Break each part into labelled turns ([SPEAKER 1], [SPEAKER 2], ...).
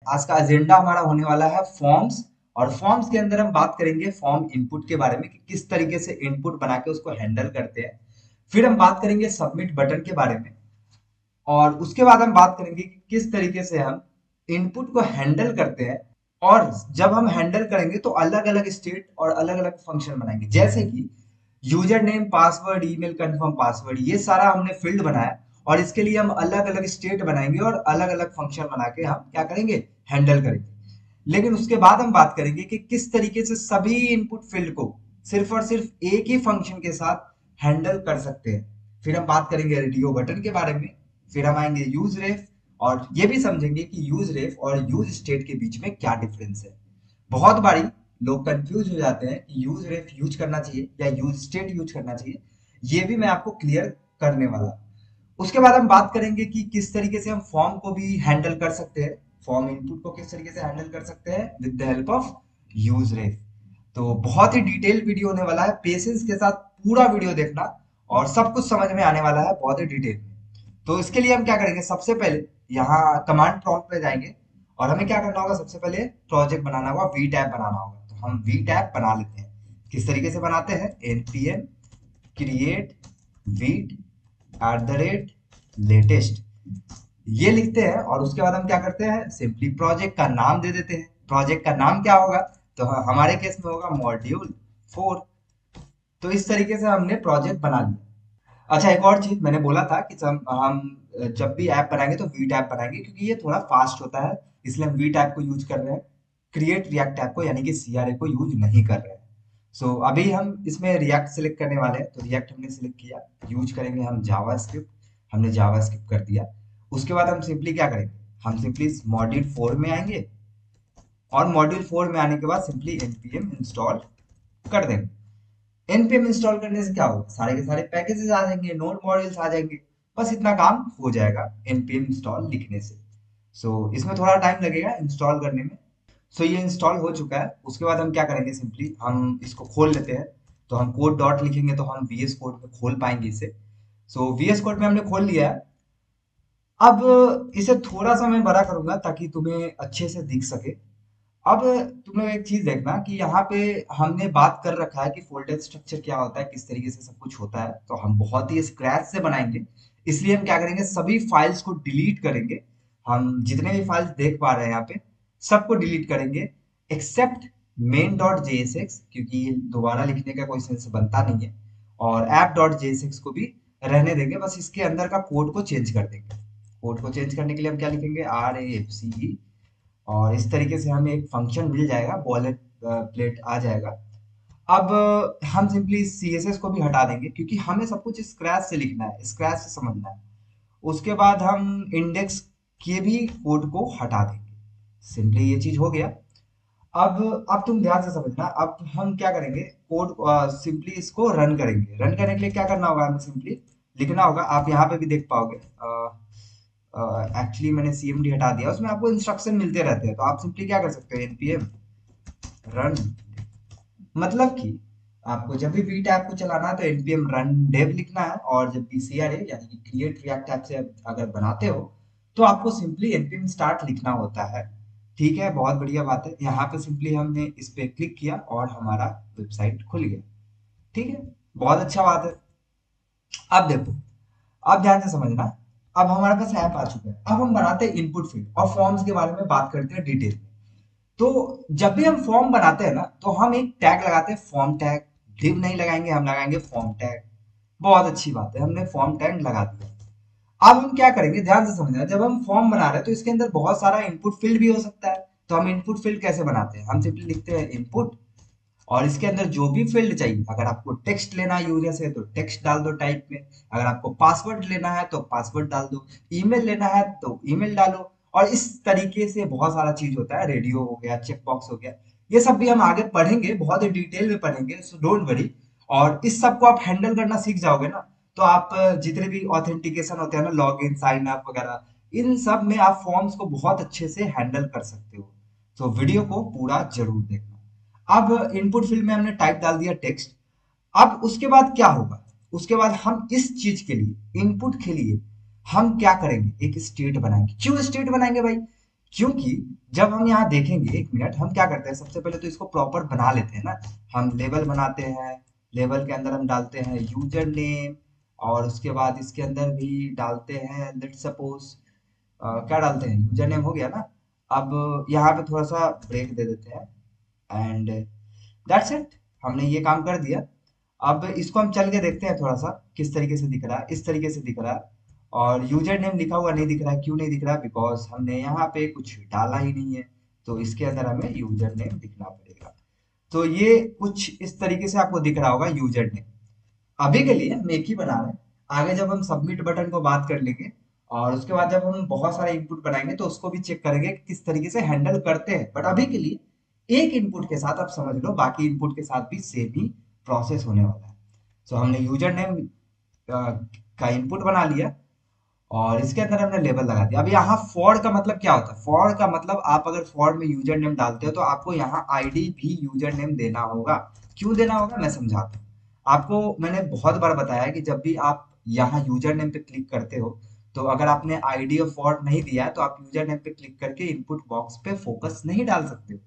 [SPEAKER 1] आज का एजेंडा हमारा होने वाला है फॉर्म्स। और फॉर्म्स के अंदर हम बात करेंगे फॉर्म इनपुट के बारे में कि किस तरीके से इनपुट बना के उसको हैंडल करते हैं। फिर हम बात करेंगे सबमिट बटन के बारे में। और उसके बाद हम बात करेंगे कि किस तरीके से हम इनपुट को हैंडल करते हैं। और जब हम हैंडल करेंगे तो अलग अलग स्टेट और अलग अलग फंक्शन बनाएंगे, जैसे कि user name password email confirm password, ये सारा हमने फील्ड बनाया और इसके लिए हम अलग अलग स्टेट बनाएंगे और अलग अलग फंक्शन बना के हम क्या करेंगे, हैंडल करेंगे। लेकिन उसके बाद हम बात करेंगे कि किस तरीके से सभी इनपुट फील्ड को सिर्फ और सिर्फ एक ही फंक्शन के साथ हैंडल कर सकते हैं। फिर हम बात करेंगे रेडियो बटन के बारे में। फिर हम आएंगे यूज रेफ और ये भी समझेंगे कि यूज रेफ और यूज स्टेट के बीच में क्या डिफरेंस है। बहुत बारी लोग कंफ्यूज हो जाते हैं कि यूज रेफ यूज करना चाहिए या यूज स्टेट यूज करना चाहिए। ये भी मैं आपको क्लियर करने वाला हूं। उसके बाद हम बात करेंगे कि किस तरीके से हम फॉर्म को भी हैंडल कर सकते हैं, फॉर्म इनपुट को किस तरीके से हैंडल कर सकते हैं with the help of use ref. तो बहुत ही डिटेल वीडियो होने वाला है, पेशेंस के साथ पूरा वीडियो देखना और सब कुछ समझ में आने वाला है बहुत ही डिटेल में। तो इसके लिए हम क्या करेंगे, सबसे पहले यहाँ कमांड प्रॉम्प्ट पे जाएंगे और हमें क्या करना होगा, सबसे पहले प्रोजेक्ट बनाना होगा, वी टैब बनाना होगा। तो हम वी टैब बना लेते हैं। किस तरीके से बनाते हैं, npm create wheat at the rate latest, ये लिखते हैं और उसके बाद हम क्या करते हैं, सिंपली प्रोजेक्ट का नाम दे देते हैं। प्रोजेक्ट का नाम क्या होगा, तो हमारे केस में होगा मॉड्यूल 4। तो इस तरीके से हमने प्रोजेक्ट बना लिया। अच्छा, एक और चीज मैंने बोला था कि हम जब भी ऐप बनाएंगे तो वी टैब बनाएंगे क्योंकि ये थोड़ा फास्ट होता है, इसलिए हम वी टैब को यूज कर रहे हैं। क्रिएट रिएक्ट टैब को यानी कि सीआरए को यूज नहीं कर रहे हैं। सो अभी हम इसमें रिएक्ट सिलेक्ट करने वाले हैं, तो रिएक्ट हमने सिलेक्ट किया। यूज करेंगे हम जावास्क्रिप्ट, हमने जावास्क्रिप्ट कर दिया। उसके बाद हम सिंपली क्या करेंगे, हम सिंपली मॉड्यूल 4 में आएंगे और मॉड्यूल 4 में आने के बाद सिंपली npm इंस्टॉल कर देंगे। npm इंस्टॉल करने से क्या होगा, सारे के सारे पैकेजेस आ जाएंगे, नोड मॉड्यूल्स आ जाएंगे। बस इतना काम हो जाएगा npm इंस्टॉल लिखने से। इसमें थोड़ा टाइम लगेगा इंस्टॉल करने में। ये इंस्टॉल हो चुका है। उसके बाद हम क्या करेंगे, सिंपली हम इसको खोल लेते हैं। तो हम कोड डॉट लिखेंगे तो हम वीएस कोड में खोल पाएंगे इसे। वीएस कोड में हमने खोल लिया है। अब इसे थोड़ा सा मैं बड़ा करूंगा ताकि तुम्हें अच्छे से दिख सके। अब तुम लोग एक चीज देखना कि यहाँ पे हमने बात कर रखा है कि फोल्डर स्ट्रक्चर क्या होता है, किस तरीके से सब कुछ होता है। तो हम बहुत ही स्क्रैच से बनाएंगे, इसलिए हम क्या करेंगे, सभी फाइल्स को डिलीट करेंगे। हम जितने भी फाइल्स देख पा रहे हैं यहाँ पे सबको डिलीट करेंगे एक्सेप्ट मेन डॉट जेएसएक्स, क्योंकि ये दोबारा लिखने का कोई सेंस बनता नहीं है। और ऐप डॉट जेएसएक्स को भी रहने देंगे, बस इसके अंदर का कोड को चेंज कर देंगे। कोड को चेंज करने के लिए हम क्या लिखेंगे, आर ए एफ सी ई, और इस तरीके से हमें एक फंक्शन मिल जाएगा, बॉयलेट प्लेट आ जाएगा। अब हम सिंपली सीएसएस को भी हटा देंगे क्योंकि हमें सब कुछ स्क्रैच से लिखना है, स्क्रैच से समझना है। उसके बाद हम इंडेक्स के भी कोड को हटा देंगे। सिंपली ये चीज हो गया। अब तुम ध्यान से समझना, अब हम क्या करेंगे, कोड सिंपली इसको रन करेंगे। रन करने के लिए क्या करना होगा, हमें सिंपली लिखना होगा। आप यहाँ पे भी देख पाओगे, एक्चुअली मैंने सीएमडी हटा दिया, उसमें आपको इंस्ट्रक्शन मिलते रहते हैं। तो आप सिंपली क्या कर सकते हो, एनपीएम रन, मतलब कि आपको जब भी वी टैब को चलाना है तो npm रन डेव लिखना है। और जब भी CRA यानी कि क्रिएट रिएक्ट टैब से अगर बनाते हो तो आपको सिंपली npm स्टार्ट लिखना होता है। ठीक है, बहुत बढ़िया बात है। यहाँ पे सिंपली हमने इस पे क्लिक किया और हमारा वेबसाइट खुल गया। ठीक है, बहुत अच्छा बात है। अब देखो, अब ध्यान से समझना। अब हमारे पास ऐप आ चुका है, अब हम बनाते हैं इनपुट फील्ड और फॉर्म्स के बारे में बात करते हैं डिटेल में। तो जब भी हम फॉर्म बनाते हैं ना तो हम एक टैग लगाते हैं, फॉर्म टैग। div नहीं लगाएंगे, हम लगाएंगे फॉर्म टैग। बहुत अच्छी बात है, हमने फॉर्म टैग लगा दिया। अब हम क्या करेंगे, ध्यान से समझना, जब हम फॉर्म बना रहे हैं तो इसके अंदर बहुत सारा इनपुट फील्ड भी हो सकता है। तो हम इनपुट फील्ड कैसे बनाते हैं, हम सिंपली लिखते हैं इनपुट और इसके अंदर जो भी फील्ड चाहिए, अगर आपको टेक्स्ट लेना है यूजर से तो टेक्स्ट डाल दो टाइप में, अगर आपको पासवर्ड लेना है तो पासवर्ड डाल दो, ईमेल लेना है तो ईमेल डालो। और इस तरीके से बहुत सारा चीज होता है, रेडियो हो गया, चेक बॉक्स हो गया। ये सब भी हम आगे पढ़ेंगे, बहुत ही डिटेल में पढ़ेंगे, सो डोंट वरी। और इस सब को आप हैंडल करना सीख जाओगे ना, तो आप जितने भी ऑथेंटिकेशन होते हैं ना, लॉग इन साइन अप वगैरह, इन सब में आप फॉर्म्स को बहुत अच्छे से हैंडल कर सकते हो। तो वीडियो को पूरा जरूर देखना। अब इनपुट फील्ड में हमने टाइप डाल दिया टेक्स्ट। अब उसके बाद क्या होगा, उसके बाद हम इस चीज के लिए, इनपुट के लिए हम क्या करेंगे, एक स्टेट बनाएंगे। क्यों स्टेट बनाएंगे भाई, क्योंकि जब हम यहाँ देखेंगे, एक मिनट, हम क्या करते हैं, सबसे पहले तो इसको प्रॉपर बना लेते हैं ना। हम लेवल बनाते हैं, लेवल के अंदर हम डालते हैं यूजर नेम, और उसके बाद इसके अंदर भी डालते हैं, लेट सपोज क्या डालते हैं, यूजर नेम हो गया ना। अब यहाँ पे थोड़ा सा ब्रेक दे देते हैं, एंड दैट्स इट, हमने ये काम कर दिया। अब इसको हम चल के देखते हैं थोड़ा सा किस तरीके से दिख रहा है। इस तरीके से दिख रहा है, और यूजर नेम लिखा हुआ नहीं दिख रहा है। क्यों नहीं दिख रहा है? बिकॉज हमने यहाँ पे कुछ डाला ही नहीं है, तो इसके अंदर हमें यूजर नेम दिखना पड़ेगा। तो ये कुछ इस तरीके से आपको दिख रहा होगा यूजर नेम। अभी के लिए हम एक ही बना रहे हैं, आगे जब हम सबमिट बटन को बात कर लेंगे, और उसके बाद जब हम बहुत सारे इनपुट बनाएंगे तो उसको भी चेक करेंगे कि किस तरीके से हैंडल करते हैं। बट अभी के लिए एक इनपुट के साथ आप समझ लो, बाकी इनपुट के साथ भी सेम ही प्रोसेस होने वाला है। सो हमने यूजर नेम का इनपुट बना लिया, और इसके अंदर हमने लेबल लगा दिया। अब यहाँ फॉर का मतलब क्या होता है? फॉर का मतलब, आप अगर फॉर में यूजर नेम डालते हो तो आपको यहाँ आईडी भी यूजर नेम देना होगा। क्यों देना होगा, मैं समझाता हूँ आपको। मैंने बहुत बार बताया कि जब भी आप यहाँ यूजर नेम पे क्लिक करते हो, तो अगर आपने आईडी और फॉर नहीं दिया है तो आप यूजर नेम पे क्लिक करके इनपुट बॉक्स पे फोकस नहीं डाल सकते हो।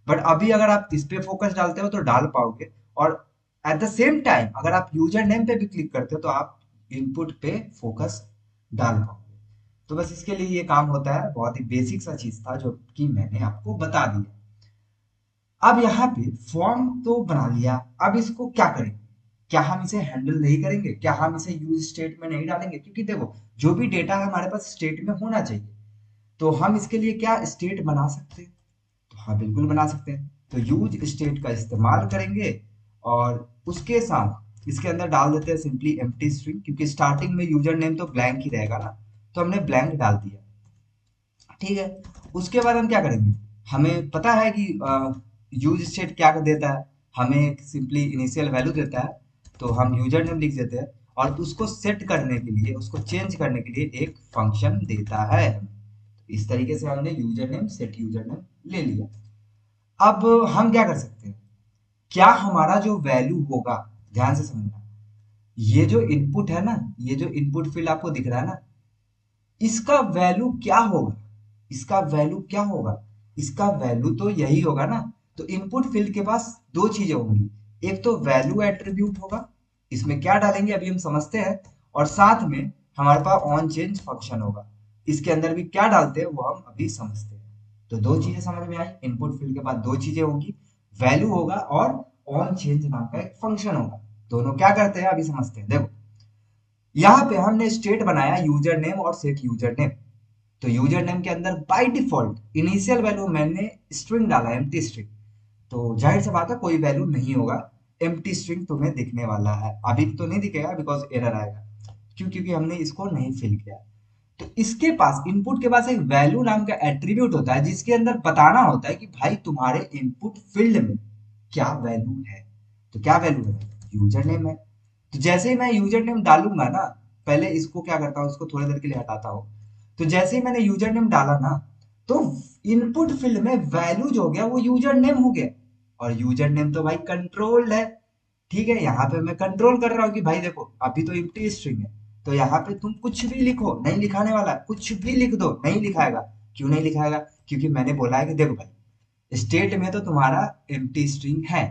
[SPEAKER 1] बट अभी अगर आप इस पे फोकस डालते हो तो डाल पाओगे, और एट द सेम टाइम अगर आप यूजर नेम पे भी क्लिक करते हो तो आप इनपुट पे फोकस डाल पाओगे। तो बस इसके लिए ये काम होता है, बहुत ही बेसिक सा चीज था जो कि मैंने आपको बता दिया। अब यहाँ पे फॉर्म तो बना लिया, अब इसको क्या करेंगे? क्या हम इसे हैंडल नहीं करेंगे? क्या हम इसे यूज स्टेट में नहीं डालेंगे? क्योंकि देखो, जो भी डेटा है हमारे पास स्टेट में होना चाहिए। तो हम इसके लिए क्या स्टेट बना सकते हैं? तो हाँ, बिल्कुल बना सकते हैं। तो यूज स्टेट का इस्तेमाल करेंगे, और उसके साथ इसके अंदर डाल देते हैं सिंपली एम्प्टी स्ट्रिंग, क्योंकि स्टार्टिंग में यूजर नेम तो ब्लैंक ही रहेगा ना। तो हमने ब्लैंक डाल दिया, ठीक है। उसके बाद हम क्या करेंगे? हमें पता है कि यूज स्टेट क्या कर देता है, हमें सिंपली इनिशियल वैल्यू देता है। तो हम यूजर नेम लिख देते हैं, और उसको सेट करने के लिए, उसको चेंज करने के लिए एक फंक्शन देता है। इस तरीके से हमने user name, set user name ले लिया। अब हम क्या कर सकते हैं? क्या हमारा जो वैल्यू होगा, ध्यान से समझना, ये जो इनपुट है ना, ये जो इनपुट फील्ड आपको दिख रहा है ना, इसका वैल्यू क्या होगा? इसका वैल्यू क्या होगा? इसका वैल्यू तो यही होगा ना। तो इनपुट फील्ड के पास दो चीजें होंगी, एक तो वैल्यू एट्रीब्यूट होगा, इसमें क्या डालेंगे अभी हम समझते हैं, और साथ में हमारे पास ऑन चेंज फंक्शन होगा, इसके अंदर भी क्या डालते हैं वो हम अभी समझते हैं। तो दो चीजें समझ में आई, इनपुट फील्ड के पास दो चीजें होंगी, वैल्यू होगा और ऑन चेंज नाम का एक फंक्शन होगा। दोनों क्या करते हैं अभी समझते हैं। देखो, यहाँ पे हमने स्टेट बनाया यूजर नेम और सेट यूजर नेम। तो यूजर नेम के अंदर बाय डिफॉल्ट इनिशियल वैल्यू मैंने स्ट्रिंग डाला, एम्प्टी स्ट्रिंग। तो जाहिर सी बात है कोई वैल्यू नहीं होगा, एम्प्टी स्ट्रिंग तुम्हें दिखने वाला है। अभी तो नहीं दिखेगा बिकॉज एरर आएगा, क्यों? क्योंकि हमने इसको नहीं फिल किया। तो इसके पास, इनपुट के पास एक वैल्यू नाम का एट्रीब्यूट होता है, जिसके अंदर बताना होता है कि भाई तुम्हारे इनपुट फील्ड में क्या वैल्यू है। तो क्या वैल्यू है? यूजर नेम है। तो जैसे ही मैं यूजर नेम डालूंगा ना, पहले इसको क्या करता हूँ, इसको थोड़ी देर के लिए हटाता हूँ। तो जैसे ही मैंने यूजर नेम डाला ना, तो इनपुट फील्ड में वैल्यू जो हो गया वो यूजर नेम हो गया। और यूजर नेम तो भाई कंट्रोल्ड है, ठीक है। यहाँ पे मैं कंट्रोल कर रहा हूँ कि भाई देखो, अभी तो एम्प्टी स्ट्रिंग है, तो यहाँ पे तुम कुछ भी लिखो, नहीं लिखाने वाला, कुछ भी लिख दो, नहीं लिखाएगा। क्यों नहीं लिखाएगा? क्योंकि मैंने बोला है कि देखो भाई, स्टेट में तो तुम्हारा एम्प्टी स्ट्रिंग है,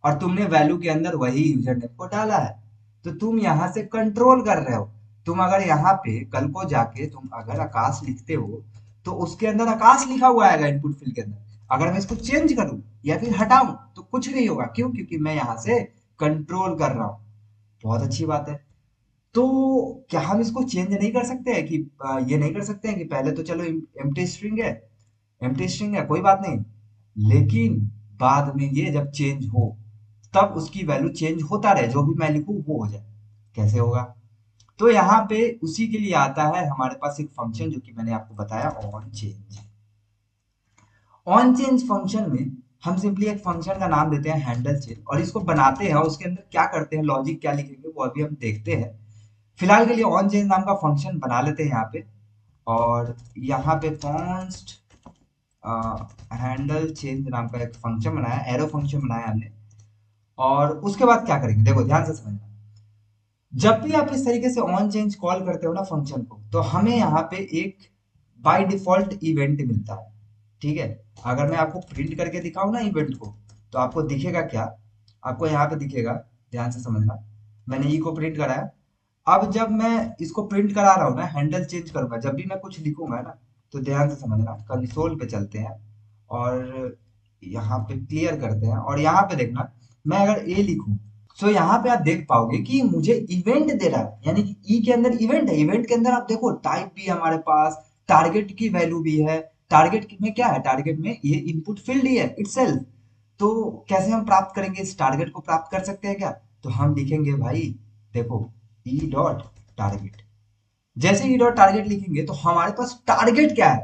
[SPEAKER 1] और तुमने वैल्यू के अंदर वही यूजर नेम को डाला है। तो तुम यहाँ से कंट्रोल कर रहे हो। तुम अगर यहाँ पे कल को जाके तुम अगर आकाश लिखते हो, तो उसके अंदर आकाश लिखा हुआ आएगा इनपुट फील्ड के अंदर। अगर मैं इसको चेंज करूं या फिर हटाऊं तो कुछ नहीं होगा। क्यों? क्योंकि मैं यहाँ से कंट्रोल कर रहा हूँ। बहुत अच्छी बात है। तो क्या हम इसको चेंज नहीं कर सकते हैं कि ये नहीं कर सकते हैं कि पहले तो चलो एम्प्टी स्ट्रिंग है, एम्प्टी स्ट्रिंग है, कोई बात नहीं, लेकिन बाद में ये जब चेंज हो, तब उसकी वैल्यू चेंज होता रहे, जो भी मैं लिखूं वो हो जाए। कैसे होगा? तो यहाँ पे उसी के लिए आता है हमारे पास एक फंक्शन, जो कि मैंने आपको बताया, on change. On change function में हम सिंपली एक फंक्शन का नाम देते हैं हैंडल चेंज, और इसको बनाते हैं, और उसके अंदर क्या करते हैं, लॉजिक क्या लिखेंगे वो अभी हम देखते हैं। फिलहाल के लिए ऑन चेंज नाम का फंक्शन बना लेते हैं यहाँ पे, और यहाँ पे कॉन्स्ट हैंडल चेंज नाम का एक फंक्शन बनाया, एरो फंक्शन बनाया हमने। और उसके बाद क्या करेंगे, देखो ध्यान से समझना। जब भी आप इस तरीके से ऑन चेंज कॉल करते हो ना फंक्शन को, तो हमें यहाँ पे एक बाय डिफॉल्ट इवेंट मिलता है। ठीक है, अगर मैं आपको प्रिंट करके दिखाऊं ना इवेंट को, तो आपको दिखेगा क्या, आपको यहाँ पे दिखेगा, ध्यान से समझना। मैंने ई को प्रिंट कराया। अब जब मैं इसको प्रिंट करा रहा हूँ ना, हैंडल चेंज करूंगा जब भी मैं कुछ लिखूंगा ना, तो ध्यान से समझना। कंसोल पे चलते हैं और यहाँ पे क्लियर करते हैं, और यहाँ पे देखना, मैं अगर ए लिखूं, सो यहाँ पे आप देख पाओगे कि मुझे इवेंट दे रहा है, यानी कि ई के अंदर इवेंट है। इवेंट के अंदर आप देखो टाइप भी है हमारे पास, टारगेट की वैल्यू भी है। टारगेट में क्या है, टारगेट में ये इनपुट फील्ड ही है इटसेल्फ। तो कैसे हम प्राप्त करेंगे, इस टारगेट को प्राप्त कर सकते हैं क्या, तो हम लिखेंगे भाई, देखो, ई डॉट टारगेट। जैसे ही डॉट टारगेट लिखेंगे तो हमारे पास टारगेट क्या है,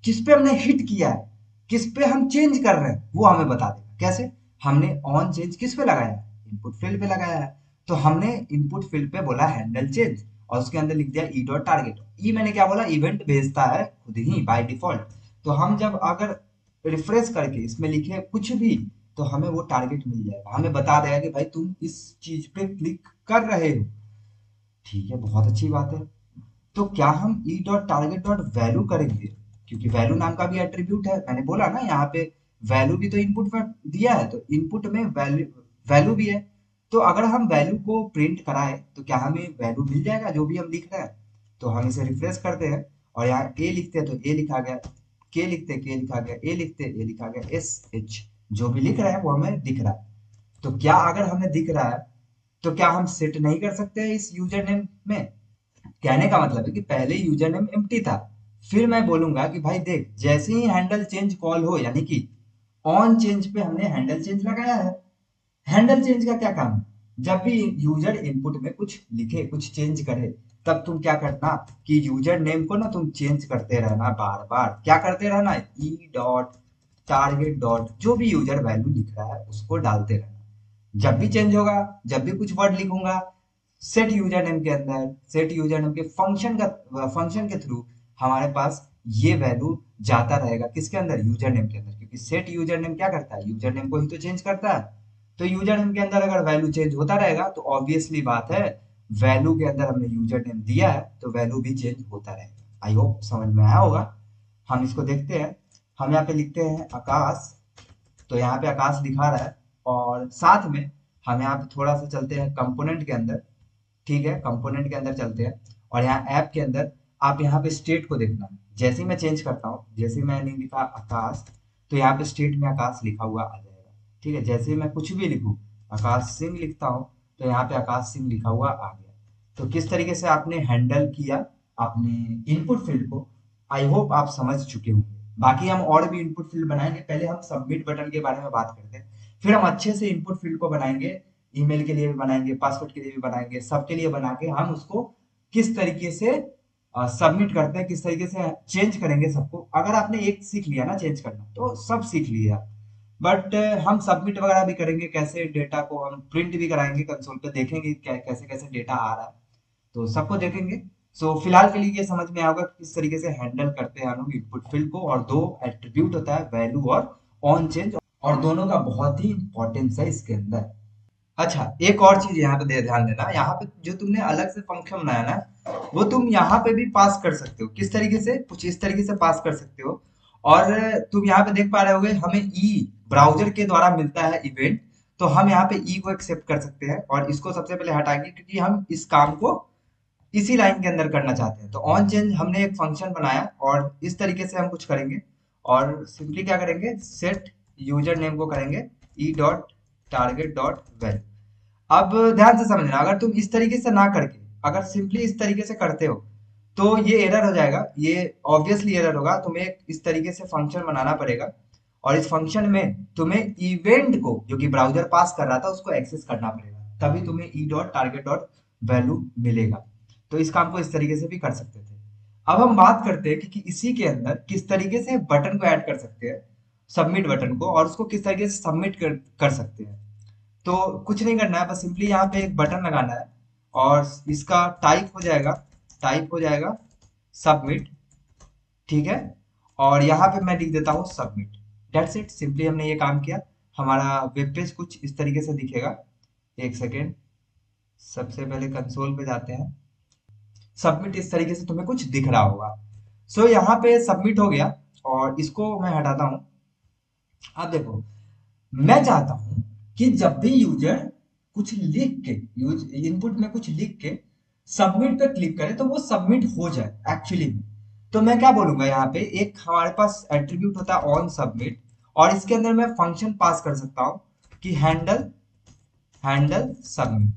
[SPEAKER 1] किस पे हमने हिट किया है, किस पे हम चेंज कर रहे हैं, वो हमें बता देगा। कैसे, हमने ऑन चेंज किस पे लगाया है, इनपुट फील्ड पे लगाया है। तो हमने इनपुट फील्ड पे बोला हैंडल चेंज, और उसके अंदर लिख दिया ई डॉट टारगेट। ई मैंने क्या बोला, इवेंट भेजता है खुद ही बाय डिफॉल्ट। तो हम जब अगर रिफ्रेश करके इसमें लिखे कुछ भी, तो हमें वो टारगेट मिल जाएगा, हमें बता देगा कि भाई तुम इस चीज पे क्लिक कर रहे हो। ठीक है, बहुत अच्छी बात है। तो क्या हम E dot target dot value करेंगे, क्योंकि वैल्यू नाम का भी एट्रीब्यूट है, मैंने बोला ना यहाँ पे वैल्यू भी तो इनपुट में दिया है, तो इनपुट में वैल्यू वैल्यू भी है। तो अगर हम वैल्यू को प्रिंट कराएं तो क्या हमें वैल्यू मिल जाएगा जो भी हम लिख रहे हैं। तो हम इसे रिफ्रेश करते हैं, और यहाँ ए लिखते हैं तो ए लिखा गया, के लिखते हैं के लिखा गया, ए लिखते हैं ए लिखा गया, एस एच जो भी लिख रहे हैं वो हमें दिख रहा है। तो क्या अगर हमें दिख रहा है, तो क्या हम सेट नहीं कर सकते हैं इस यूजर नेम में। कहने का मतलब है कि पहले यूजर नेम एम्प्टी था, फिर मैं बोलूंगा कि भाई देख, जैसे ही हैंडल चेंज कॉल हो, यानी कि ऑन चेंज पे हमने हैंडल चेंज लगाया है। हैंडल चेंज का क्या काम है, जब भी यूजर इनपुट में कुछ लिखे, कुछ चेंज करे, तब तुम क्या करना कि यूजर नेम को ना तुम चेंज करते रहना, बार बार क्या करते रहना, ई डॉट टारगेट डॉट जो भी यूजर वैल्यू लिख रहा है उसको डालते रहना। जब भी चेंज होगा, जब भी कुछ वर्ड लिखूंगा, सेट यूजर नेम के अंदर, सेट यूजर नेम के फंक्शन के थ्रू हमारे पास ये वैल्यू जाता रहेगा, किसके अंदर, यूजर नेम के अंदर। क्योंकि सेट यूजर नेम क्या करता है, यूजर नेम को ही तो चेंज करता है। तो यूजर नेम के अंदर अगर वैल्यू चेंज होता रहेगा तो ऑब्वियसली बात है, वैल्यू के अंदर हमने यूजर नेम दिया है तो वैल्यू भी चेंज होता रहेगा। आई होप समझ में आया होगा। हम इसको देखते हैं। हम यहाँ पे लिखते हैं आकाश, तो यहाँ पे आकाश दिखा रहा है, और साथ में हम यहाँ पे थोड़ा सा चलते हैं कंपोनेंट के अंदर। ठीक है, कंपोनेंट के अंदर चलते हैं, और यहाँ ऐप के अंदर आप यहाँ पे स्टेट को देखना। जैसे ही मैं चेंज करता हूँ, जैसे ही मैंने लिखा आकाश, तो यहाँ पे स्टेट में आकाश लिखा हुआ आ जाएगा। ठीक है, जैसे ही मैं कुछ भी लिखूँ, आकाश सिंह लिखता हूँ, तो यहाँ पे आकाश सिंह लिखा हुआ आ गया। तो किस तरीके से आपने हैंडल किया अपने इनपुट फील्ड को, आई होप आप समझ चुके होंगे। बाकी हम और भी इनपुट फील्ड बनाएंगे, पहले हम सबमिट बटन के बारे में बात करते हैं, फिर हम अच्छे से इनपुट फील्ड को बनाएंगे। ईमेल के लिए भी बनाएंगे, पासवर्ड के लिए भी बनाएंगे, सबके लिए बना के हम उसको किस तरीके से सबमिट करते हैं, किस तरीके से चेंज करेंगे सबको। अगर आपने एक सीख लिया ना चेंज करना, तो सब सीख लिया। बट हम सबमिट वगैरह भी करेंगे, कैसे डेटा को हम प्रिंट भी कराएंगे, कंसोल पे देखेंगे कैसे कैसे डेटा आ रहा है, तो सबको देखेंगे। सो फिलहाल के लिए ये समझ में आएगा कि किस तरीके से हैंडल करते हैं हम लोग इनपुट फील्ड को, और दो एट्रीब्यूट होता है, वैल्यू और ऑन चेंज, और दोनों का बहुत ही इंपॉर्टेंस है इसके अंदर। अच्छा, एक और चीज यहाँ पे ध्यान देना, यहाँ पे जो तुमने अलग से फंक्शन बनाया ना, वो तुम यहाँ पे भी पास कर सकते हो। किस तरीके से, कुछ इस तरीके से पास कर सकते हो। और तुम यहाँ पे देख पा रहे होगे, हमें ई ब्राउजर के द्वारा मिलता है इवेंट। तो हम यहाँ पे ई को एक्सेप्ट कर सकते हैं, और इसको सबसे पहले हटाएंगे क्योंकि हम इस काम को इसी लाइन के अंदर करना चाहते हैं। तो ऑन चेंज हमने एक फंक्शन बनाया, और इस तरीके से हम कुछ करेंगे, और सिंपली क्या करेंगे, सेट यूजर नेम को करेंगे E dot target dot value. अब ध्यान से समझना, अगर तुम इस तरीके से ना करके अगर सिंपली इस तरीके से करते हो, तो ये एरर हो जाएगा, ये ऑब्वियसली एरर होगा। तुम्हें इस तरीके से फंक्शन बनाना पड़ेगा, और इस फंक्शन में तुम्हें इवेंट को, जो कि ब्राउजर पास कर रहा था, उसको एक्सेस करना पड़ेगा, तभी तुम्हें E dot target dot value मिलेगा। तो इस काम को इस तरीके से भी कर सकते थे। अब हम बात करते हैं कि इसी के अंदर किस तरीके से बटन को ऐड कर सकते हैं, सबमिट बटन को, और उसको किस तरीके से सबमिट कर सकते हैं। तो कुछ नहीं करना है, बस सिंपली यहाँ पे एक बटन लगाना है, और इसका टाइप हो जाएगा सबमिट। ठीक है, और यहाँ पे मैं लिख देता हूँ सबमिट। डेट्स इट, सिंपली हमने ये काम किया। हमारा वेब पेज कुछ इस तरीके से दिखेगा। एक सेकेंड, सबसे पहले कंसोल पे जाते हैं। सबमिट इस तरीके से तुम्हें कुछ दिख रहा होगा। सो यहाँ पे सबमिट हो गया और इसको मैं हटाता हूँ। अब देखो, मैं चाहता हूं कि जब भी यूजर कुछ लिख के, यूज इनपुट में कुछ लिख के सबमिट पे क्लिक करे तो वो सबमिट हो जाए एक्चुअली में। तो मैं क्या बोलूंगा, यहाँ पे एक हमारे पास एट्रीब्यूट होता है ऑन सबमिट, और इसके अंदर मैं फंक्शन पास कर सकता हूं कि हैंडल हैंडल सबमिट।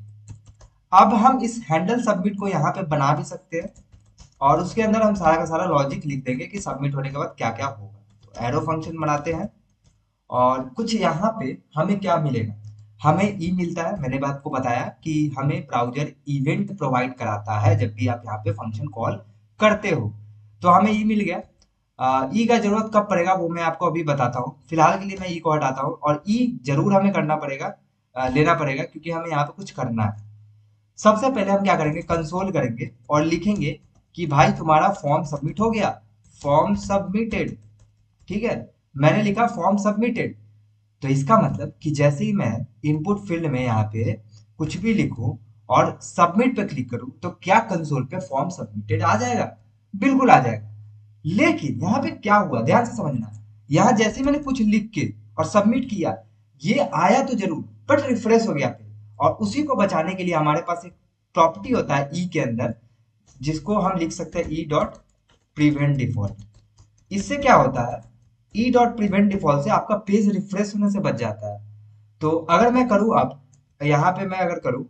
[SPEAKER 1] अब हम इस हैंडल सबमिट को यहाँ पे बना भी सकते हैं, और उसके अंदर हम सारा का सारा लॉजिक लिख देंगे कि सबमिट होने के बाद क्या क्या होगा। तो एरो फंक्शन बनाते हैं, और कुछ यहाँ पे हमें क्या मिलेगा, हमें ई मिलता है। मैंने आपको बताया कि हमें ब्राउजर इवेंट प्रोवाइड कराता है जब भी आप यहाँ पे फंक्शन कॉल करते हो। तो हमें ई मिल गया। ई का जरूरत कब पड़ेगा वो मैं आपको अभी बताता हूँ। फिलहाल के लिए मैं ई को हटाता हूँ, और ई जरूर हमें करना पड़ेगा, लेना पड़ेगा, क्योंकि हमें यहाँ पे कुछ करना है। सबसे पहले हम क्या करेंगे, कंसोल करेंगे और लिखेंगे कि भाई तुम्हारा फॉर्म सबमिट हो गया, फॉर्म सबमिटेड। ठीक है, मैंने लिखा फॉर्म सबमिटेड। तो इसका मतलब कि जैसे ही मैं इनपुट फील्ड में यहाँ पे कुछ भी लिखूं और सबमिट पे क्लिक करूं तो क्या कंसोल पे फॉर्म सबमिटेड आ जाएगा? बिल्कुल आ जाएगा। लेकिन यहाँ पे क्या हुआ, ध्यान से समझना। यहाँ जैसे ही मैंने कुछ लिख के और सबमिट किया, ये आया तो जरूर, बट रिफ्रेश हो गया फिर। और उसी को बचाने के लिए हमारे पास एक प्रॉपर्टी होता है ई के अंदर, जिसको हम लिख सकते हैं ई डॉट प्रिवेंट डिफॉल्ट। इससे क्या होता है, ई डॉट प्रिवेंट डिफॉल्ट से आपका पेज रिफ्रेश होने से बच जाता है। तो अगर मैं करूं, अब यहाँ पे मैं अगर करूं,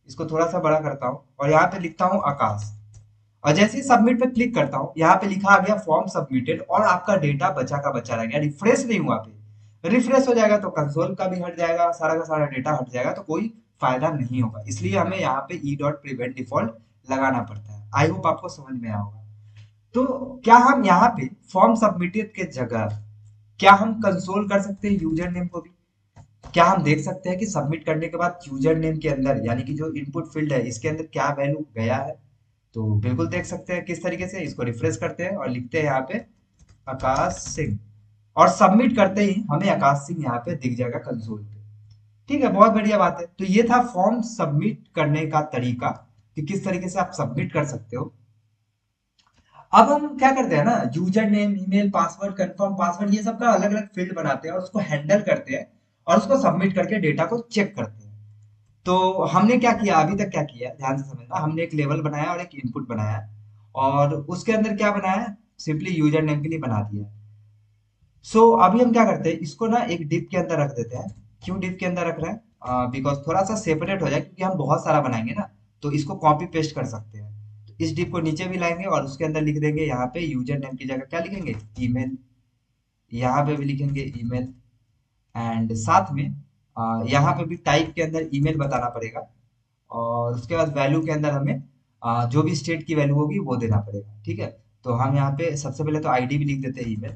[SPEAKER 1] इसको थोड़ा सा बड़ा करता हूं और यहाँ पे लिखता हूं आकाश, और जैसे ही सबमिट पे क्लिक करता हूं यहाँ पे लिखा आ गया फॉर्म सबमिटेड, और आपका डेटा बचा का बचा रह गया, रिफ्रेश नहीं हुआ। पे रिफ्रेश हो जाएगा तो कंसोल का भी हट जाएगा, सारा का सारा डेटा हट जाएगा, तो कोई फायदा नहीं होगा। इसलिए हमें यहाँ पे ई डॉट प्रिवेंट डिफॉल्ट लगाना पड़ता है। आई होप आपको समझ में आया होगा। तो क्या हम यहाँ पे फॉर्म सबमिटेड के जगह क्या हम कंसोल कर सकते हैं यूजर नेम को भी? क्या हम देख सकते हैं कि सबमिट करने के बाद यूजर नेम के अंदर, यानी कि जो इनपुट फील्ड है इसके अंदर क्या वैल्यू गया है? तो बिल्कुल देख सकते हैं। किस तरीके से, इसको रिफ्रेश करते हैं और लिखते हैं यहाँ पे आकाश सिंह, और सबमिट करते ही हमें आकाश सिंह यहाँ पे दिख जाएगा कंसोल पे। ठीक है, बहुत बढ़िया बात है। तो ये था फॉर्म सबमिट करने का तरीका, कि किस तरीके से आप सबमिट कर सकते हो। अब हम क्या करते हैं ना, user name, email, password, confirm password, ये सब का अलग अलग फील्ड बनाते हैं और उसको हैंडल करते हैं, और उसको सबमिट करके डेटा को चेक करते हैं। तो हमने क्या किया, अभी तक क्या किया, ध्यान से समझना। हमने एक लेवल बनाया और एक इनपुट बनाया, और उसके अंदर क्या बनाया, सिंपली यूजर नेम के लिए बना दिया। सो अभी हम क्या करते हैं, इसको ना एक डिप के अंदर रख देते हैं। क्यों डिप के अंदर रख रहे हैं? बिकॉज थोड़ा सा सेपरेट हो जाए, क्योंकि हम बहुत सारा बनाएंगे ना, तो इसको कॉपी पेस्ट कर सकते हैं। तो इस डिप को नीचे भी लाएंगे और उसके अंदर लिख देंगे, यहाँ पे यूजर नेम की जगह क्या लिखेंगे, ईमेल। यहाँ पे भी लिखेंगे ईमेल, एंड साथ में यहाँ पे भी टाइप के अंदर ईमेल बताना पड़ेगा। और उसके बाद वैल्यू के अंदर हमें जो भी स्टेट की वैल्यू होगी वो देना पड़ेगा। ठीक है, तो हम यहाँ पे सबसे पहले तो आईडी भी लिख देते हैं ईमेल,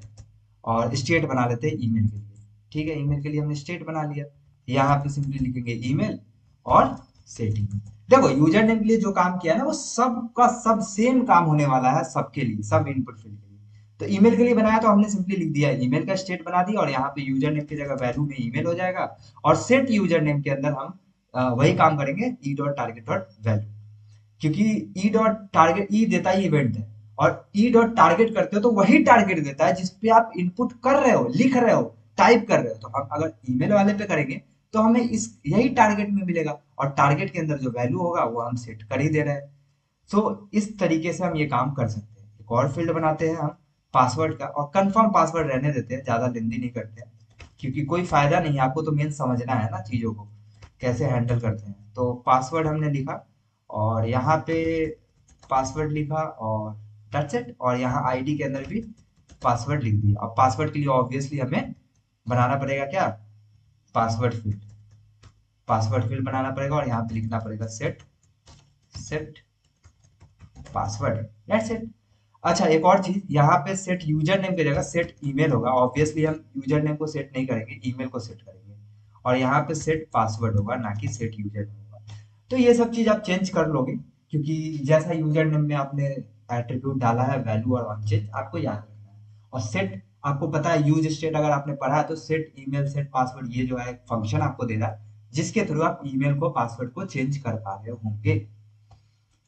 [SPEAKER 1] और स्टेट बना लेते हैं ईमेल के लिए। ठीक है, ईमेल के लिए हमने स्टेट बना लिया। यहाँ पे सिंपली लिखेंगे ईमेल और सेट ईमेल। देखो, यूजर नेम के लिए जो काम किया है ना, वो सब का सब सेम काम होने वाला है सबके लिए, सब इनपुट फील्ड के लिए। तो ईमेल के लिए बनाया तो हमने सिंपली लिख दिया ईमेल का स्टेट बना दिया, और यहाँ पे यूजर नेम की जगह वैल्यू में ईमेल हो जाएगा। और सेट यूजर नेम के अंदर हम वही काम करेंगे, E dot target dot value. क्योंकि ई डॉट टारगेट, ई देता ही इवेंट है, और ई डॉट टारगेट करते हो तो वही टारगेट देता है जिसपे आप इनपुट कर रहे हो, लिख रहे हो, टाइप कर रहे हो। तो हम अगर ईमेल वाले पे करेंगे तो हमें इस यही टारगेट में मिलेगा, और टारगेट के अंदर जो वैल्यू होगा वो हम सेट कर ही दे रहे हैं। सो इस तरीके से हम ये काम कर सकते हैं। एक और फील्ड बनाते हैं हम पासवर्ड का, और कंफर्म पासवर्ड रहने देते हैं, ज्यादा लेंदी नहीं करते हैं, क्योंकि कोई फायदा नहीं है। आपको तो मेन समझना है ना चीजों को, कैसे हैंडल करते हैं। तो पासवर्ड हमने लिखा, और यहाँ पे पासवर्ड लिखा, और दैट्स इट। और यहाँ आईडी के अंदर भी पासवर्ड लिख दिया। अब पासवर्ड के लिए ऑब्वियसली हमें बनाना पड़ेगा क्या, पासवर्ड फील्ड। पासवर्ड फील्ड बनाना पड़ेगा, और यहाँ पे लिखना पड़ेगा set set password, that's it. अच्छा, एक और चीज, यहाँ पे सेट यूजर नेम की जगह सेट ईमेल होगा। ऑब्वियसली हम यूजर नेम को सेट नहीं करेंगे, ईमेल को सेट करेंगे। और यहाँ पे सेट पासवर्ड होगा, ना कि सेट यूजर नेम होगा। तो ये सब चीज आप चेंज कर लोगे, क्योंकि जैसा यूजर नेम में आपने एट्रीब्यूट डाला है, वैल्यू और अनचेंज आपको याद रखना है। और सेट, आपको पता है यूज स्टेट अगर आपने पढ़ा है, तो सेट ईमेल सेट पासवर्ड, ये जो है फंक्शन आपको दे रहा है, जिसके थ्रू आप ईमेल को, पासवर्ड को चेंज कर पा रहे होंगे।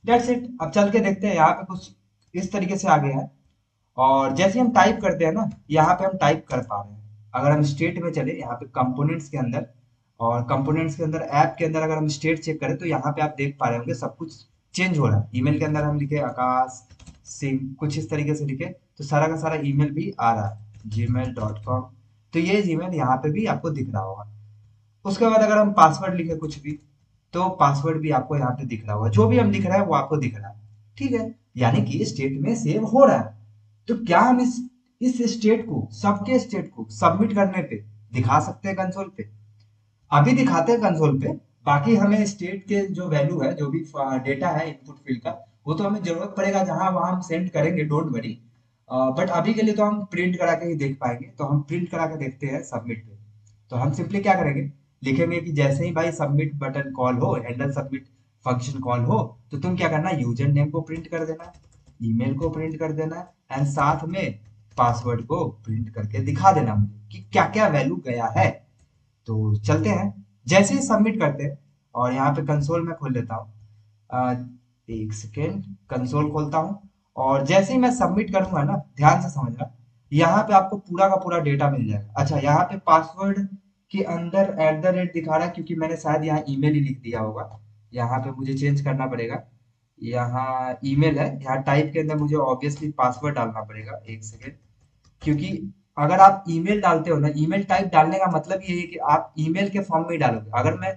[SPEAKER 1] That's it. अब चल के देखते हैं, यहाँ पे कुछ इस तरीके से आ गया है। और जैसे हम टाइप करते हैं ना, यहाँ पे हम टाइप कर पा रहे हैं। अगर हम स्टेट में चले यहाँ पे कंपोनेंट्स के अंदर, और कंपोनेंट्स के अंदर ऐप के अंदर अगर हम स्टेट चेक करें तो यहाँ पे आप देख पा रहे होंगे सब कुछ चेंज हो रहा है। ईमेल के अंदर हम लिखे आकाश सिंह, कुछ इस तरीके से लिखे तो सारा का सारा ईमेल भी आ रहा है gmail.com। तो ये जीमेल यहाँ पे भी आपको दिख रहा होगा। उसके बाद अगर हम पासवर्ड लिखे कुछ भी, तो पासवर्ड भी आपको यहाँ पे दिख रहा होगा। जो भी हम लिख रहे हैं वो आपको दिख रहा है। ठीक है, यानी कि स्टेट में सेव हो रहा है। तो क्या हम इस स्टेट को, सबके स्टेट को सबमिट करने पे दिखा सकते हैं कंसोल पे? अभी दिखाते हैं कंसोल पे। बाकी हमें स्टेट के जो वैल्यू है, जो भी डेटा है इनपुट फील्ड का, वो तो हमें जरूरत पड़ेगा जहां वहां हम सेंड करेंगे, डोंट वरी। बट अभी के लिए तो हम प्रिंट करा के ही देख पाएंगे। तो हम प्रिंट करा के देखते हैं सबमिट पे। तो हम सिंपली क्या करेंगे, लिखेंगे कि जैसे ही भाई सबमिट बटन कॉल हो, हैंडल सबमिट फंक्शन कॉल हो, तो तुम क्या करना, यूजर नेम को प्रिंट कर देना, ईमेल को प्रिंट कर देना, एंड साथ में पासवर्ड को प्रिंट करके दिखा देना मुझे कि क्या क्या वैल्यू गया है। तो चलते हैं, जैसे ही सबमिट करते हैं, और यहाँ पे कंसोल में खोल लेता हूँ। एक सेकेंड, कंसोल खोलता हूँ। और जैसे ही मैं सबमिट करूंगा ना, ध्यान से समझना, यहाँ पे आपको पूरा का पूरा डेटा मिल जाएगा। अच्छा, यहाँ पे पासवर्ड के अंदर @ दिखा रहा है, क्योंकि मैंने शायद यहाँ ईमेल ही लिख दिया होगा। यहाँ पे मुझे चेंज करना पड़ेगा। यहाँ ईमेल है, यहाँ टाइप के अंदर मुझे ऑब्वियसली पासवर्ड डालना पड़ेगा। एक सेकेंड, क्योंकि अगर आप ईमेल डालते हो ना, ईमेल टाइप डालने का मतलब ये है कि आप ईमेल के फॉर्म में ही डालोगे। अगर मैं,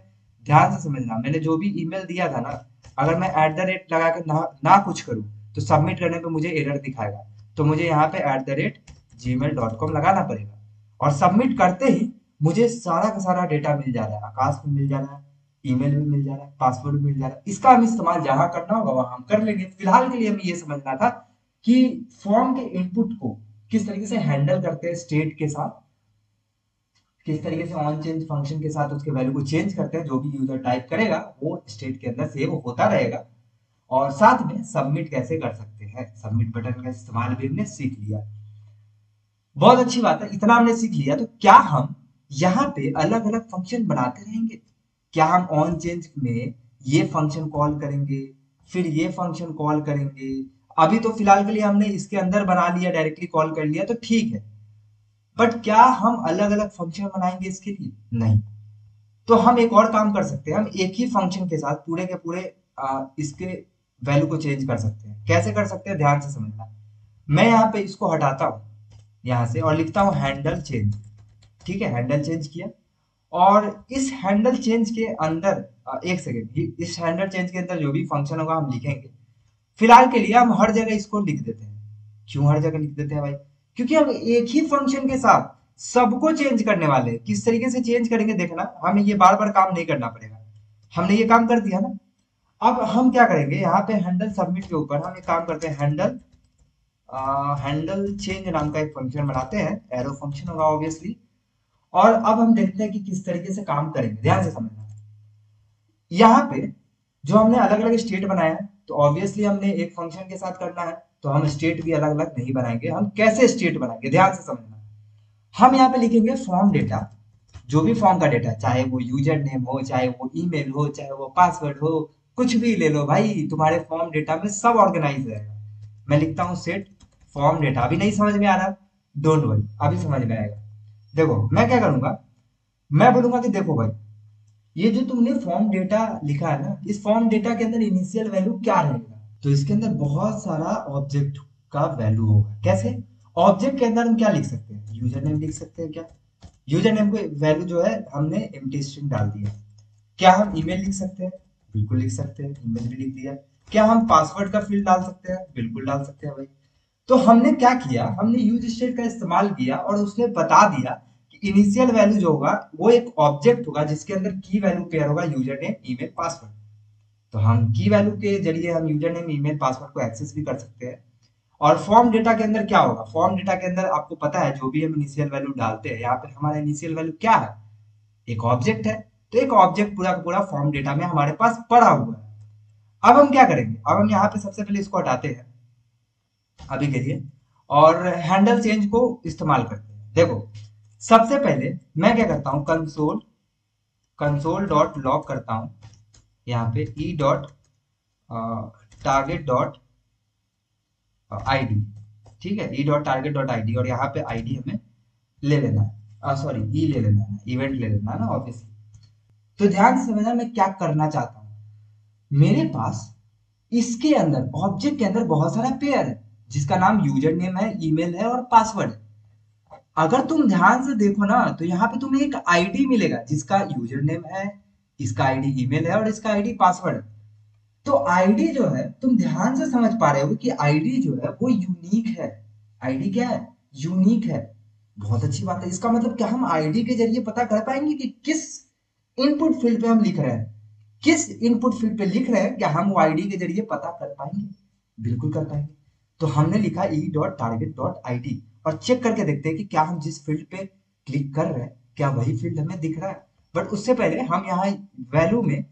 [SPEAKER 1] ध्यान से समझना, मैंने जो भी ईमेल दिया था ना, अगर मैं @ लगा के ना कुछ करूं, तो सबमिट करने पे मुझे एरर दिखाएगा। तो मुझे यहाँ पे @gmail.com लगाना पड़ेगा। और सबमिट करते ही मुझे सारा का सारा डेटा मिल जा रहा है, आकाश में मिल जा रहा है, ईमेल भी मिल जा रहा है, पासवर्ड भी मिल जा रहा है। इसका हम इस्तेमाल जहां करना होगा वहां हम कर लेंगे। फिलहाल के लिए हमें ये समझना था कि फॉर्म के इनपुट को किस तरीके से हैंडल करते हैं स्टेट के साथ, किस तरीके से ऑन चेंज फंक्शन के साथ उसके वैल्यू को चेंज करते हैं। जो भी यूजर टाइप करेगा वो स्टेट के अंदर सेव होता रहेगा। और साथ में सबमिट कैसे कर सकते हैं, सबमिट बटन का इस्तेमाल भी हमने सीख लिया। बहुत अच्छी बात है, इतना हमने सीख लिया। तो क्या हम यहाँ पे अलग अलग फंक्शन बनाते रहेंगे? क्या हम ऑन चेंज में ये फंक्शन कॉल करेंगे, फिर ये फंक्शन कॉल करेंगे? अभी तो फिलहाल के लिए हमने इसके अंदर बना लिया, डायरेक्टली कॉल कर लिया, तो ठीक है। बट क्या हम अलग अलग फंक्शन बनाएंगे इसके लिए? नहीं। तो हम एक और काम कर सकते हैं, हम एक ही फंक्शन के साथ पूरे के पूरे इसके वैल्यू को चेंज कर सकते हैं। कैसे कर सकते हैं, ध्यान से समझना। मैं यहाँ पे इसको हटाता हूँ यहाँ से, और लिखता हूँ हैंडल चेंज। ठीक है, हैंडल चेंज किया। और इस हैंडल चेंज के अंदर एक सेकेंड, इस हैंडल चेंज के अंदर जो भी फंक्शन होगा हम लिखेंगे। फिलहाल के लिए हम हर जगह इसको लिख देते हैं। क्यों हर जगह लिख देते हैं भाई? क्योंकि हम एक ही फंक्शन के साथ सबको चेंज करने वाले हैं। किस तरीके से चेंज करेंगे देखना, हमें ये बार बार काम नहीं करना पड़ेगा। हमने ये काम कर दिया ना। अब हम क्या करेंगे, यहाँ पे हैंडल सबमिट के ऊपर हम एक काम करते हैं, हैंडल चेंज नाम का एक फंक्शन बनाते हैं, एरो फंक्शन होगा ऑब्वियसली। और अब हम देखते हैं कि किस तरीके से काम करेंगे, ध्यान से समझना। यहाँ पे जो हमने अलग अलग स्टेट बनाया है, तो ऑब्वियसली हमने एक फंक्शन के साथ करना है, तो हम स्टेट भी अलग अलग नहीं बनाएंगे। हम कैसे स्टेट बनाएंगे, ध्यान से समझना। हम यहाँ पे लिखेंगे फॉर्म डेटा। जो भी फॉर्म का डेटा है, चाहे वो यूजर नेम हो, चाहे वो ईमेल हो, चाहे वो पासवर्ड हो, कुछ भी ले लो भाई, तुम्हारे फॉर्म डेटा में सब ऑर्गेनाइज रहेगा। मैं लिखता हूँ सेट फॉर्म डेटा। अभी नहीं समझ में आ रहा, डोंट वरी, अभी समझ में आएगा। देखो मैं क्या करूंगा, मैं बोलूंगा कि देखो भाई, ये जो तुमने फॉर्म डेटा लिखा है ना, इस फॉर्म डेटा के अंदर इनिशियल वैल्यू क्या रहेगा? तो इसके अंदर बहुत सारा ऑब्जेक्ट का वैल्यू होगा। कैसे? ऑब्जेक्ट के अंदर हम क्या लिख सकते हैं, यूजर नेम लिख सकते हैं क्या? यूजर नेम को वैल्यू जो है हमने एम्प्टी स्ट्रिंग डाल दिया। क्या हम ईमेल लिख सकते हैं? बिल्कुल लिख सकते हैं, ईमेल भी लिख दिया। क्या हम पासवर्ड का फील्ड डाल सकते हैं? बिल्कुल डाल सकते हैं भाई। तो हमने क्या किया, हमने यूज स्टेट का इस्तेमाल किया और उसने बता दिया कि इनिशियल वैल्यू जो होगा वो एक ऑब्जेक्ट होगा जिसके अंदर की वैल्यू पेयर होगा यूजर नेम ईमेल पासवर्ड। तो हम की वैल्यू के जरिए हम यूजर नेम ईमेल पासवर्ड को एक्सेस भी कर सकते हैं। और फॉर्म डेटा के अंदर क्या होगा, फॉर्म डेटा के अंदर आपको पता है जो भी हम इनिशियल वैल्यू डालते हैं, यहाँ पे हमारा इनिशियल वैल्यू क्या है, एक ऑब्जेक्ट है। तो एक ऑब्जेक्ट पूरा का पूरा फॉर्म डेटा में हमारे पास पड़ा हुआ है। अब हम क्या करेंगे, अब हम यहाँ पे सबसे पहले इसको हटाते हैं अभी के लिए, और हैंडल चेंज को इस्तेमाल करते हैं। देखो सबसे पहले मैं क्या करता हूँ, कंसोल डॉट लॉग करता हूँ यहाँ पे E dot target dot ID. ठीक है, E dot target dot I D, और यहाँ पे आई डी हमें ले लेना है, सॉरी ई ले लेना है, इवेंट ले लेना है ना ऑब्वियसली। तो ध्यान से समझना मैं क्या करना चाहता हूँ। मेरे पास इसके अंदर ऑब्जेक्ट के अंदर बहुत सारा पेयर है जिसका नाम यूजर नेम है, ईमेल है और पासवर्ड है। अगर तुम ध्यान से देखो ना तो यहाँ पे तुम्हें एक आईडी मिलेगा जिसका यूजर नेम है, इसका आईडी ईमेल है और इसका आईडी पासवर्ड है। तो आईडी जो है तुम ध्यान से समझ पा रहे हो कि आईडी जो है वो यूनिक है। आईडी क्या है? यूनिक है। बहुत अच्छी बात है। इसका मतलब क्या हम आईडी के जरिए पता कर पाएंगे कि किस इनपुट फील्ड पे हम लिख रहे हैं, किस इनपुट फील्ड पे लिख रहे हैं, क्या हम वो आईडी के जरिए पता कर पाएंगे? बिल्कुल कर पाएंगे। तो हमने लिखा E dot target dot I D और चेक करके देखते हैं कि क्या हम जिस फील्ड पे क्लिक कर रहे हैं क्या वही फील्ड हमें दिख रहा है। बट उससे पहले हम यहाँ वैल्यू में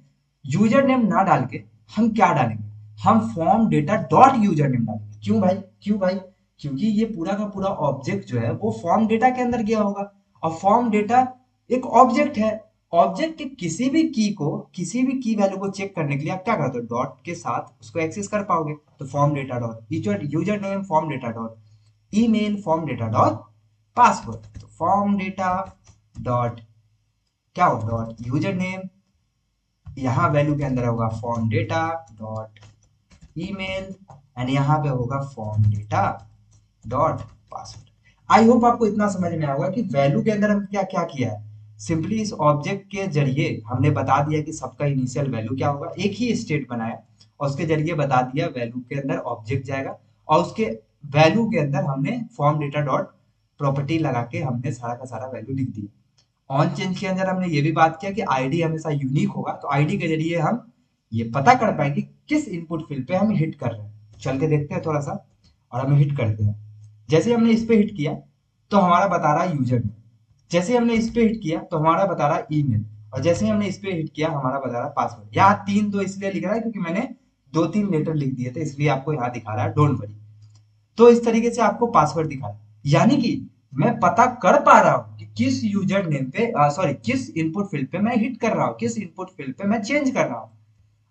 [SPEAKER 1] यूजर नेम ना डाल के हम क्या डालेंगे, हम form data dot user name डालेंगे। क्यों भाई? क्यों भाई? क्योंकि ये पूरा का पूरा ऑब्जेक्ट जो है वो फॉर्म डेटा के अंदर गया होगा, और फॉर्म डेटा एक ऑब्जेक्ट है। ऑब्जेक्ट के किसी भी की को, किसी भी की वैल्यू को चेक करने के लिए आप क्या करते हो, डॉट के साथ उसको एक्सेस कर पाओगे। तो form data dot user name form data dot email form data dot password. तो फॉर्म डेटा डॉट क्या हो, डॉट यूजर नेम, यहाँ वैल्यू के अंदर होगा form data dot email and यहाँ पे होगा form data dot password. I hope आपको इतना समझ में आएगा कि वैल्यू के अंदर हम क्या क्या किया है। सिंपली इस ऑब्जेक्ट के जरिए हमने बता दिया कि सबका इनिशियल वैल्यू क्या होगा, एक ही स्टेट बनाया और उसके जरिए बता दिया वैल्यू के अंदर ऑब्जेक्ट जाएगा, और उसके वैल्यू के अंदर हमने फॉर्म डेटा डॉट प्रॉपर्टी लगा के हमने सारा का सारा वैल्यू लिख दिया। ऑन चेंज के अंदर हमने ये भी बात किया कि आईडी हमेशा यूनिक होगा, तो आईडी के जरिए हम ये पता कर पाएंगे किस इनपुट फील्ड पे हम हिट कर रहे हैं। चल के देखते हैं थोड़ा सा और हम हिट करते हैं। जैसे हमने इस पे हिट किया तो हमारा बता रहा है यूजर नेम, जैसे हमने इस पे हिट किया तो हमारा बता रहा है ईमेल, और जैसे हमने इस पे हिट किया हमारा बता रहा है पासवर्ड। यहाँ तीन दो इसलिए लिख रहा है क्योंकि मैंने दो तीन लेटर लिख दिए थे, इसलिए आपको यहाँ दिखा रहा है, डोंट वरी। तो इस तरीके से आपको पासवर्ड दिखा रहा है, यानी कि मैं पता कर पा रहा हूं कि किस यूजर नेम पे, सॉरी किस इनपुट फील्ड पे मैं हिट कर रहा हूं, किस इनपुट फील्ड पे मैं चेंज कर रहा हूं।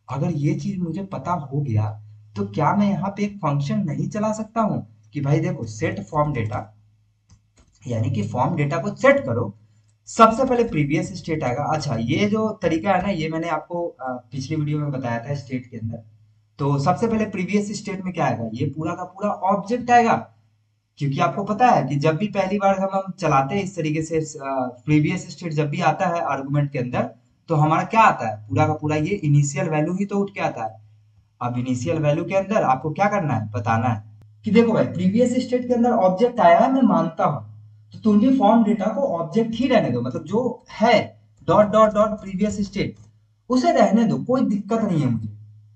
[SPEAKER 1] अगर ये चीज मुझे पता हो गया तो क्या मैं यहाँ पे एक फंक्शन नहीं चला सकता हूँ कि भाई देखो सेट फॉर्म डेटा, यानी कि फॉर्म डेटा को सेट करो। सबसे पहले प्रीवियस स्टेट आएगा। अच्छा, ये जो तरीका है ना ये मैंने आपको पिछली वीडियो में बताया था स्टेट के अंदर। तो सबसे पहले प्रीवियस स्टेट में क्या आएगा, ये पूरा का पूरा ऑब्जेक्ट आएगा, क्योंकि आपको पता है कि जब भी पहली बार हम चलाते हैं इस तरीके से प्रीवियस स्टेट जब भी आता है आर्गुमेंट के अंदर, तो हमारा क्या आता है, पूरा का पूरा ये इनिशियल वैल्यू ही तो उठ के आता है। अब इनिशियल वैल्यू के अंदर आपको क्या करना है, बताना है कि देखो भाई प्रीवियस स्टेट के अंदर ऑब्जेक्ट आया है, मैं मानता हूं, तो तुम भी फॉर्म डेटा को ऑब्जेक्ट ही रहने दो, मतलब जो है dot dot dot previous state उसे रहने दो, कोई दिक्कत नहीं है मुझे।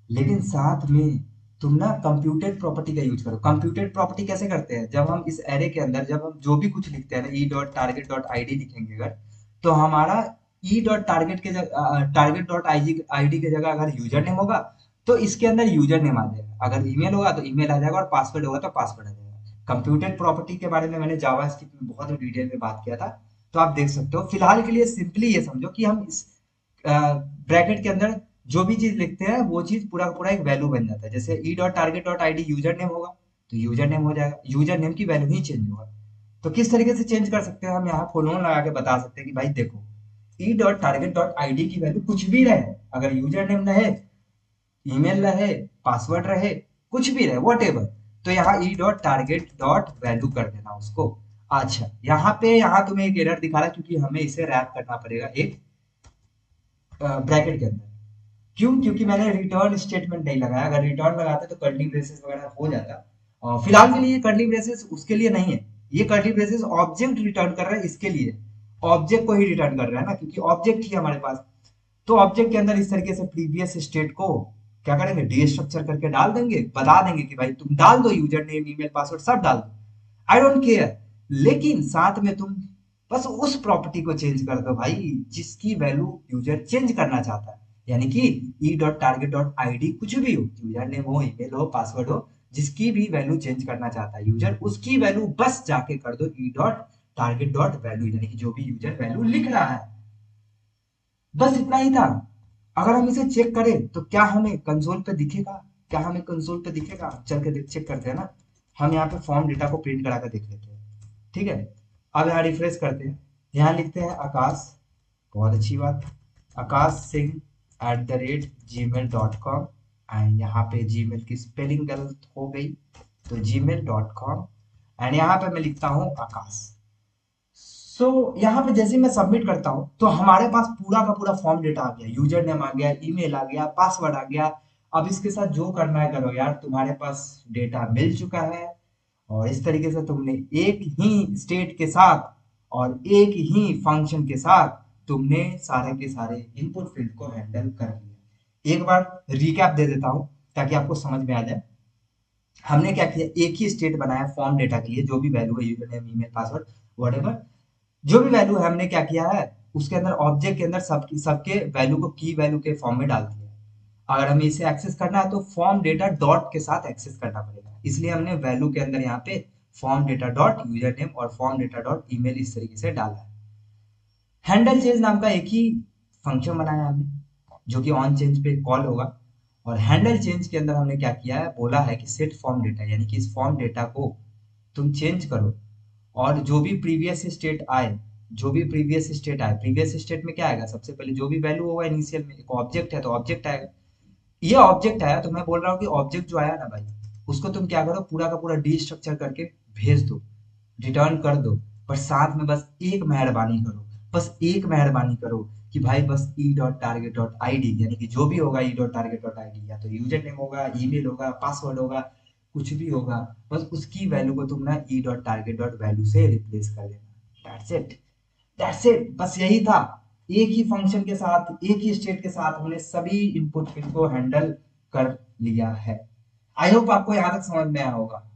[SPEAKER 1] लेकिन साथ में तुम ना कंप्यूटेड प्रॉपर्टी का यूज करो। कंप्यूटेड प्रॉपर्टी कैसे करते हैं, जब हम इस एरे के अंदर जब हम जो भी कुछ लिखते हैं ना, E dot target dot I D लिखेंगे अगर, तो हमारा ई डॉट टारगेट के जगह टारगेट डॉट आई डी की जगह अगर यूजर नेम होगा तो इसके अंदर यूजर नेम आ जाएगा, अगर ईमेल होगा तो ईमेल आ जाएगा और पासवर्ड होगा तो पासवर्ड आ जाएगा। कंप्यूटेड प्रॉपर्टी के बारे में मैंने जावास्क्रिप्ट में बहुत डिटेल में बात किया था, तो आप देख सकते हो। फिलहाल के लिए सिंपली ये समझो कि हम इस ब्रैकेट के अंदर जो भी चीज लिखते हैं वो चीज पूरा का पूरा एक वैल्यू बन जाता है। जैसे E dot target dot I D user name होगा तो यूजर नेम हो जाएगा, यूजर नेम की वैल्यू ही चेंज होगा। तो किस तरीके से चेंज कर सकते हैं, हम यहाँ फॉलोन लगा के बता सकते हैं कि भाई देखो E dot target dot I D की वैल्यू कुछ भी रहे, अगर यूजर नेम रहे, ईमेल रहे, पासवर्ड रहे, कुछ भी रहे, वॉट एवर, तो यहाँ E dot target dot value कर देना उसको। अच्छा, यहाँ पे यहाँ तुम्हें एक एरर दिखा रहा है क्योंकि हमें इसे रैप करना पड़ेगा एक ब्रैकेट के अंदर। क्यों? क्योंकि मैंने रिटर्न स्टेटमेंट नहीं लगाया, अगर रिटर्न लगाते तो कर्ली ब्रेसेस वगैरह हो जाता। और फिलहाल के लिए कर्ली ब्रेसेस उसके लिए नहीं है, ये कर्ली ब्रेसेस ऑब्जेक्ट रिटर्न कर रहा है, इसके लिए ऑब्जेक्ट को ही रिटर्न कर रहा है ना, क्योंकि ऑब्जेक्ट ही हमारे पास। तो ऑब्जेक्ट के अंदर इस तरीके से प्रीवियस स्टेट को क्या करेंगे, डीस्ट्रक्चर करके डाल देंगे, बता देंगे कि भाई तुम डाल दो यूजर नेम ईमेल पासवर्ड सब डाल दो, आई डोंट केयर। लेकिन साथ में तुम बस उस प्रॉपर्टी को चेंज कर दो भाई जिसकी वैल्यू यूजर चेंज करना चाहता है, यानी कि E dot target dot I D कुछ भी हो, यूजर नेम हो, ईमेल हो, पासवर्ड हो, जिसकी भी वैल्यू चेंज करना चाहता है यूजर, उसकी वैल्यू बस जाके कर दो E dot target dot value, यानी कि जो भी यूजर वैल्यू लिख रहा है। बस इतना ही था। अगर हम इसे चेक करें तो क्या हमें कंसोल पे दिखेगा, क्या हमें कंसोल पे दिखेगा, चल के चेक करते हैं ना। हम यहाँ पे फॉर्म डेटा को प्रिंट करा कर देख लेते हैं। ठीक है, अब यहाँ रिफ्रेश करते हैं, यहाँ लिखते हैं आकाश, बहुत अच्छी बात, आकाश सिंह @gmail.com, एंड यहाँ पे जीमेल की स्पेलिंग गलत हो गई तो gmail.com, एंड यहाँ पे मैं लिखता हूँ आकाश। सो यहाँ पे जैसे ही मैं सबमिट करता हूँ तो हमारे पास पूरा का पूरा फॉर्म डेटा आ गया, यूजर नेम आ गया, ईमेल आ गया, पासवर्ड आ गया। अब इसके साथ जो करना है करो यार, तुम्हारे पास डेटा मिल चुका है। और इस तरीके से तुमने एक ही स्टेट के साथ और एक ही फंक्शन के साथ तुमने सारे के सारे इनपुट फील्ड को हैंडल कर लिया। एक बार रिकैप दे देता हूँ ताकि आपको समझ में आ जाए। हमने क्या किया, एक ही स्टेट बनाया फॉर्म डेटा के लिए, जो भी वैल्यू है, user name, email, password, whatever, जो भी वैल्यू है हमने क्या किया है, उसके अंदर ऑब्जेक्ट के अंदर सबके वैल्यू को की वैल्यू के फॉर्म में डाल दिया है। अगर हमें इसे एक्सेस करना है तो फॉर्म डेटा डॉट के साथ एक्सेस करना पड़ेगा, इसलिए हमने वैल्यू के अंदर यहाँ पे form data dot user name और फॉर्म डेटा डॉट ईमेल इस तरीके से डाला है। हैंडल चेंज नाम का एक ही फंक्शन बनाया हमने जो कि ऑन चेंज पे कॉल होगा। और हैंडल चेंज के अंदर हमने क्या किया है, बोला है कि सेट फॉर्म डेटा, यानी कि इस फॉर्म डेटा को तुम चेंज करो और जो भी प्रीवियस स्टेट आए, जो भी प्रीवियस स्टेट आए, प्रीवियस स्टेट में क्या आएगा, सबसे पहले जो भी वैल्यू होगा इनिशियल में, एक ऑब्जेक्ट है तो ऑब्जेक्ट आएगा। ये ऑब्जेक्ट आया तो मैं बोल रहा हूँ कि ऑब्जेक्ट जो आया ना भाई, उसको तुम क्या करो, पूरा का पूरा डी स्ट्रक्चर करके भेज दो, रिटर्न कर दो। पर साथ में बस एक मेहरबानी करो, बस एक मेहरबानी करो कि भाई बस E dot target dot I D, यानी कि जो भी होगा E dot target dot I D, या तो यूजर नेम होगा, ईमेल होगा, पासवर्ड होगा, कुछ भी होगा, बस उसकी वैल्यू को तुम ना E dot target dot value से रिप्लेस कर देना। दैट्स इट, दैट्स इट, बस यही था। एक ही फंक्शन के साथ, एक ही स्टेट के साथ हमने सभी इनपुट फील्ड को हैंडल कर लिया है। आई होप आपको यहाँ तक समझ में आया होगा।